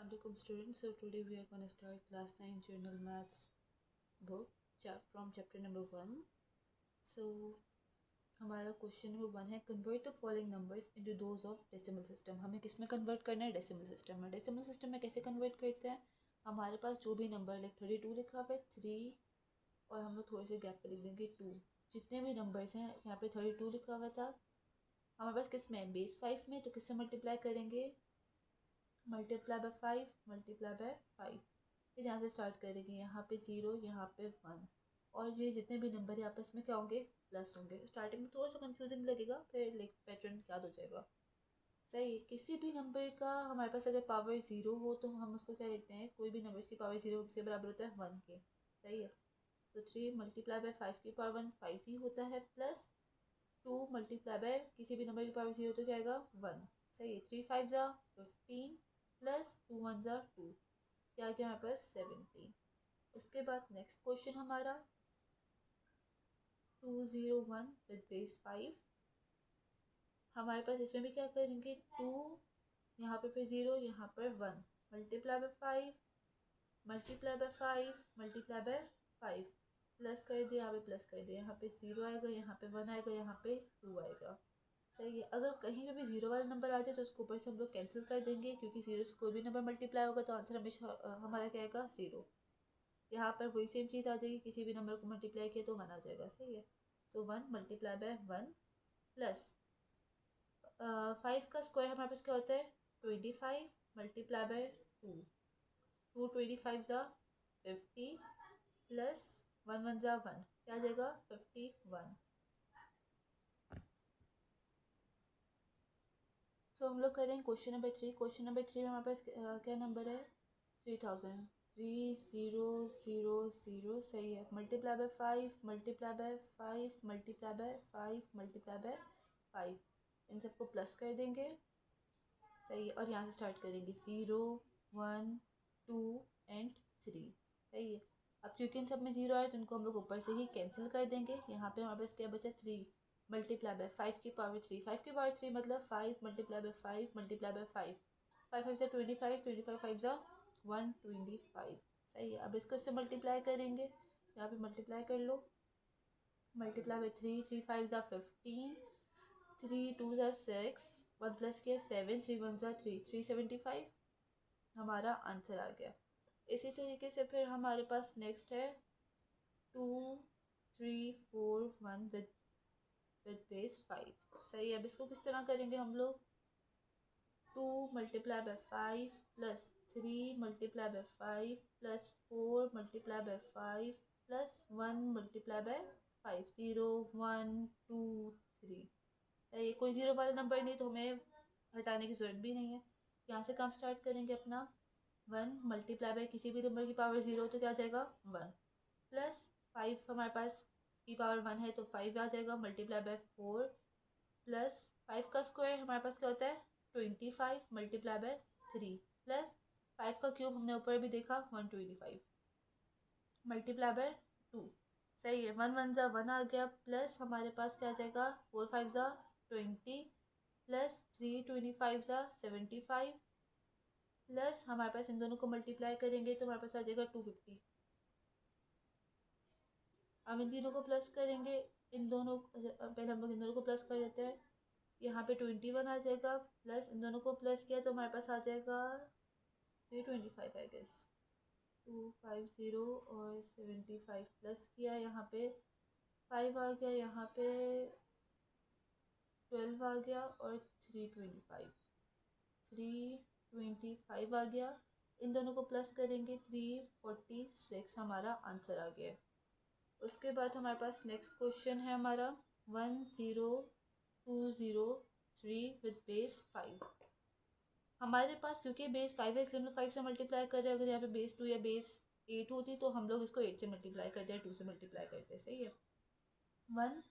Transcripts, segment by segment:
Assalamualaikum students. So today we are going to start class 9 general maths book from chapter number 1. So हमारा question number 1 है convert the following numbers into those of decimal system. हमें किस में convert करना है? Decimal system में। Decimal system में कैसे कन्वर्ट करते हैं? हमारे पास जो भी नंबर लाइक 32 लिखा हुआ है 3 और हम लोग थोड़े से गैप पे लिख देंगे 2। जितने भी नंबर्स हैं यहाँ पे 32 लिखा हुआ था हमारे पास किस में बेस 5 में, तो किससे मल्टीप्लाई करेंगे? Multiply by 5 multiply by 5। फिर यहाँ से स्टार्ट करेंगे, यहाँ पे 0 यहाँ पे 1 और ये जितने भी नंबर है आपस में क्या होंगे? प्लस होंगे। स्टार्टिंग में थोड़ा सा कंफ्यूजिंग लगेगा, फिर लाइक पैटर्न याद हो जाएगा। सही है। किसी भी नंबर का हमारे पास अगर पावर 0 हो तो हम उसको क्या लिखते हैं? कोई भी नंबर की पावर 0 से बराबर होता है 1 के। सही है। तो 3 मल्टीप्लाई बाय 5 की पावर 1 5 ही होता है, प्लस 2 मल्टीप्लाई बाय किसी भी नंबर की पावर 0 तो क्या आएगा? 1। सही है। 3 5 जा 15 प्लस 2 1 जा 2, क्या गया हमारे पास? 17। उसके बाद नेक्स्ट क्वेश्चन हमारा 201 विद बेस 5। हमारे पास इसमें भी क्या करेंगे? 2 यहाँ पे फिर 0 यहाँ पर 1 multiply by 5 multiply by 5 multiply by 5 plus कर दे, यहाँ पे प्लस कर दे, यहाँ पे 0 आएगा, यहाँ पे 1 आएगा, यहाँ पे 2 आएगा। सही है। अगर कहीं पे भी 0 वाला नंबर आ जाए तो उसको ऊपर से हम लोग कैंसिल कर देंगे, क्योंकि 0 से कोई भी नंबर मल्टीप्लाई होगा तो आंसर हमेशा हमारा क्या आएगा? 0। यहाँ पर वही सेम चीज़ आ जाएगी, किसी भी नंबर को मल्टीप्लाई किया तो 1 आ जाएगा। सही है। सो 1 मल्टीप्लाई बाय 1 प्लस 5 का स्क्वायर हमारे पास क्या होता है? 25 मल्टीप्लाई बाय 2 2 25 ज़ा 50 प्लस 1 1 ज़ा 1, क्या आ जाएगा? 51। सो हम लोग करें क्वेश्चन नंबर 3। क्वेश्चन नंबर 3 में हमारे पास क्या नंबर है? 3000 3000। सही है। Multiply by 5 multiply by 5 multiply by 5 multiply by 5, इन सबको प्लस कर देंगे। सही है। और यहाँ से स्टार्ट करेंगे 0 1 2 एंड 3। सही है। अब क्योंकि इन सब में 0 आए तो इनको हम लोग ऊपर से ही कैंसिल कर देंगे। यहाँ पे हमारे पास क्या बचा? 3 मल्टीप्लाई बाय 5 की पावर 3 5 की पावर 3 मतलब 5 मल्टीप्लाई बाय 5 मल्टीप्लाई बाय 5 5 5 से 25 25 5 जा 125। सही है। अब इसको इससे मल्टीप्लाई करेंगे, यहाँ पे मल्टीप्लाई कर लो। मल्टीप्लाई बाय 3 3 5 जा 15 3 2 जा 6 1 प्लस किया 7 3 1 जा 3 375 हमारा आंसर आ गया। इसी तरीके से फिर हमारे पास नेक्स्ट है 2 3 4 1 विद बेस 5। सही है। अब इसको किस तरह करेंगे हम लोग? 2 multiply by 5 plus 3 multiply by 5 plus 4 multiply by 5 plus 1 multiply by 5 0 1 2 3। सही है। कोई 0 वाला नंबर नहीं तो हमें हटाने की ज़रूरत भी नहीं है। यहाँ से काम स्टार्ट करेंगे अपना 1 मल्टीप्लाई बाय किसी भी नंबर की पावर 0 तो क्या आ जाएगा? 1 प्लस 5 हमारे पास की पावर 1 है तो 5 आ जाएगा मल्टीप्लाई बाय 4 प्लस 5 का स्क्वायर हमारे पास क्या होता है? 25 मल्टीप्लाई बाय 3 प्लस 5 का क्यूब हमने ऊपर भी देखा 125 मल्टीप्लाई बाय 2। सही है। 1 1 जा 1 आ गया, प्लस हमारे पास क्या आ जाएगा? 4 5 जा 20 प्लस 3 25 जा 75 प्लस हमारे पास इन दोनों को मल्टीप्लाई करेंगे तो हमारे पास आ जाएगा 250। अब इन तीनों को प्लस करेंगे, इन दोनों पहले हम लोग इन दोनों को प्लस कर देते हैं। यहाँ पे 21 आ जाएगा, प्लस इन दोनों को प्लस किया तो हमारे पास आ जाएगा 325 आई गेस। 250 और 75 प्लस किया, यहाँ पे 5 आ गया, यहाँ पे 12 आ गया और 325 आ गया। इन दोनों को प्लस करेंगे 346 हमारा आंसर आ गया। उसके बाद हमारे पास नेक्स्ट क्वेश्चन है हमारा 10203 विद बेस 5। हमारे पास क्योंकि बेस 5 है इसलिए हम लोग 5 से मल्टीप्लाई कर रहे हैं। अगर यहाँ पे बेस 2 या बेस 8 होती तो हम लोग इसको 8 से मल्टीप्लाई करते हैं, 2 से मल्टीप्लाई करते हैं। सही है। 1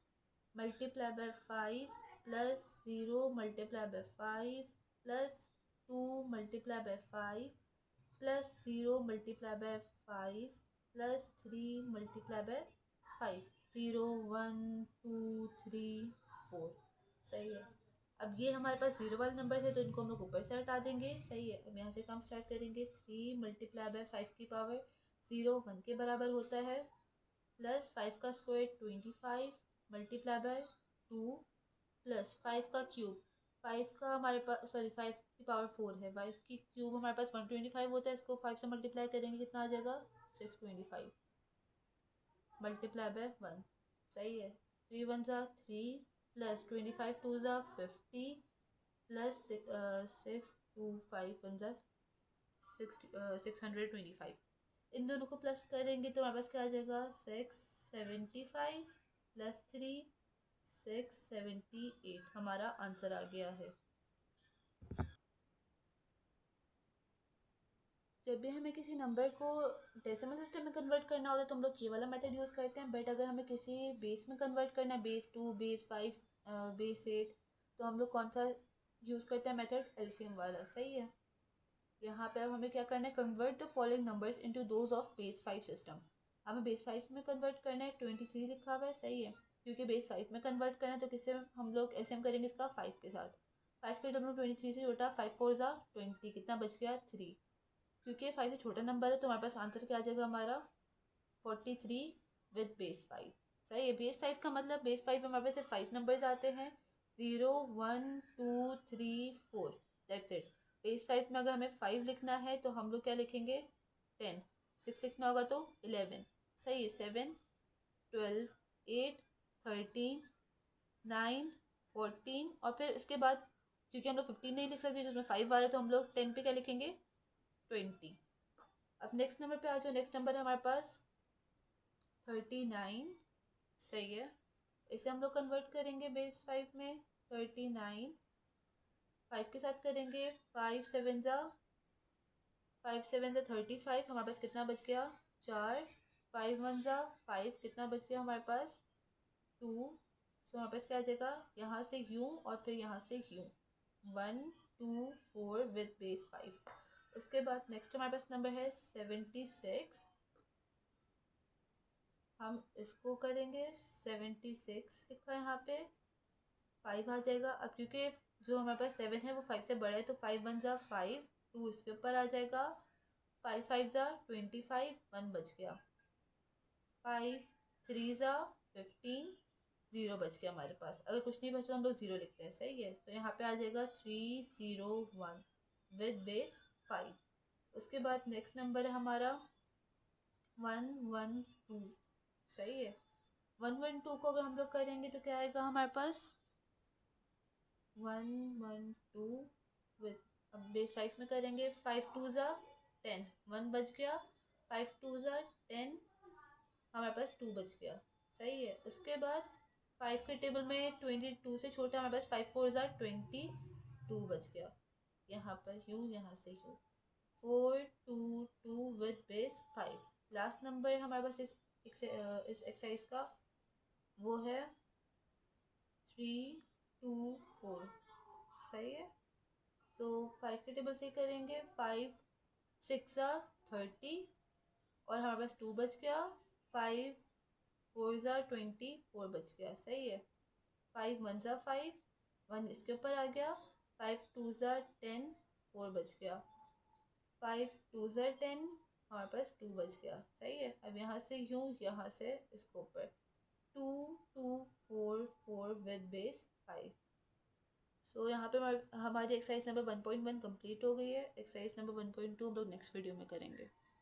multiply by 5 plus 0 multiply by 5 plus 2 multiply by 5 plus 0 multiply by 5 plus 3 multiply by 5 0 1 2 3 4। सही है। अब ये हमारे पास जीरो वाले नंबर है तो इनको हम लोग ऊपर से हटा देंगे। सही है, अब यहाँ से काम स्टार्ट करेंगे। 3 मल्टीप्लाई बाय 5 की पावर 0 1 के बराबर होता है, प्लस 5 का स्क्वायर 25 मल्टीप्लाई बाय 2 प्लस 5 का क्यूब, 5 का हमारे पास सॉरी 5 की पावर 4 है, 5 की क्यूब हमारे पास 125 होता है, इसको 5 से मल्टीप्लाई करेंगे कितना आ जाएगा 625 मल्टीप्लाई बाय 1। सही है, 3 1 ज़ा 3 प्लस 25 2 ज़ा 50 प्लस 625 1 ज़ा 625। इन दोनों को प्लस करेंगे तो हमारे पास क्या आ जाएगा 675 प्लस 3 678 हमारा आंसर आ गया है। जब भी हमें किसी नंबर को डेसिमल सिस्टम में कन्वर्ट करना होता है तो हम लोग ये वाला मेथड यूज़ करते हैं, बट अगर हमें किसी बेस में कन्वर्ट करना है, बेस 2 बेस 5 बेस 8, तो हम लोग कौन सा यूज़ करते हैं मेथड, एलसीएम वाला। सही है, यहाँ पे अब हमें क्या करना है, convert the following numbers into those of base 5 system. हमें बेस 5 में कन्वर्ट करना है, 23 लिखा हुआ है। सही है, क्योंकि बेस 5 में कन्वर्ट करना है तो किससे हम लोग एलसीएम करेंगे इसका 5 के साथ। 5 के डब्ल्यू 23 से छोटा, 5 4 ज़ा 20, कितना बच गया 3, क्योंकि 5 से छोटा नंबर है तो हमारे पास आंसर क्या आ जाएगा हमारा 43 विद बेस 5। सही है, बेस 5 का मतलब बेस 5 में हमारे पास 5 नंबर्स आते हैं, 0 1 2 3 4, दैट्स इट। बेस 5 में अगर हमें 5 लिखना है तो हम लोग क्या लिखेंगे 10, 6 लिखना होगा तो 11। सही है, 7 12 8 13 9 14, और फिर इसके बाद क्योंकि हम लोग 15 नहीं लिख सकते क्योंकि उसमें 5 आ रहा है तो हम लोग 10 पे क्या लिखेंगे 20। अब नेक्स्ट नंबर पे आ जाओ, नेक्स्ट नंबर है हमारे पास 39। सही है, इसे हम लोग कन्वर्ट करेंगे बेस 5 में, 39 5 के साथ करेंगे, 5 7 ज़ा 35, हमारे पास कितना बच गया 4, 5 1 ज़ा 5, कितना बच गया हमारे पास 2। सो हमारे पास क्या आ जाएगा, यहाँ से यूँ और फिर यहाँ से यूँ, 1 2 4 विद बेस 5। उसके बाद नेक्स्ट हमारे पास नंबर है 76, हम इसको करेंगे 76 लिखा है यहाँ पे, 5 आ जाएगा। अब क्योंकि जो हमारे पास 7 है वो 5 से बड़ा है तो 5 1 ज़ा 5, 2 इसके ऊपर आ जाएगा, 5 5 ज़ा 25, 1 बच गया, 5 3 ज़ा 15, 0 बच गया हमारे पास। अगर कुछ नहीं बच रहा हम लोग 0 लिखते हैं। सही है, तो यहाँ पे आ जाएगा 301 विद बेस 5। उसके बाद नेक्स्ट नंबर है हमारा 112। सही है, 112 को अगर हम लोग करेंगे तो क्या आएगा हमारे पास 112 विद, अब बेस 5 में करेंगे, 5 2 ज़ा 10, 1 बच गया, 5 2 ज़ा 10, हमारे पास 2 बच गया। सही है, उसके बाद 5 के टेबल में 22 से छोटा हमारे पास 5 4 ज़ा 22 बच गया, यहाँ पर यूँ यहाँ से यूँ, 422 विद बेस 5। लास्ट नंबर हमारे पास इस एक्सरसाइज का वो है 324। सही है, सो 5 के टेबल से करेंगे, 5 6 ज़ा 30 और हमारे पास 2 बच गया, 5 4 ज़ा 24 बच गया। सही है, 5 1 ज़ा 5, 1 इसके ऊपर आ गया, 5 2 ज़ा 10, 4 बच गया, 5 2 ज़ा 10, हमारे पास 2 बच गया। सही है, अब यहाँ से यूँ यहाँ से इसको ऊपर 2 2 4 4 विद बेस 5। सो यहाँ पे हमारी एक्सरसाइज नंबर 1.1 कंप्लीट हो गई है। एक्सरसाइज नंबर 1.2 हम लोग नेक्स्ट वीडियो में करेंगे।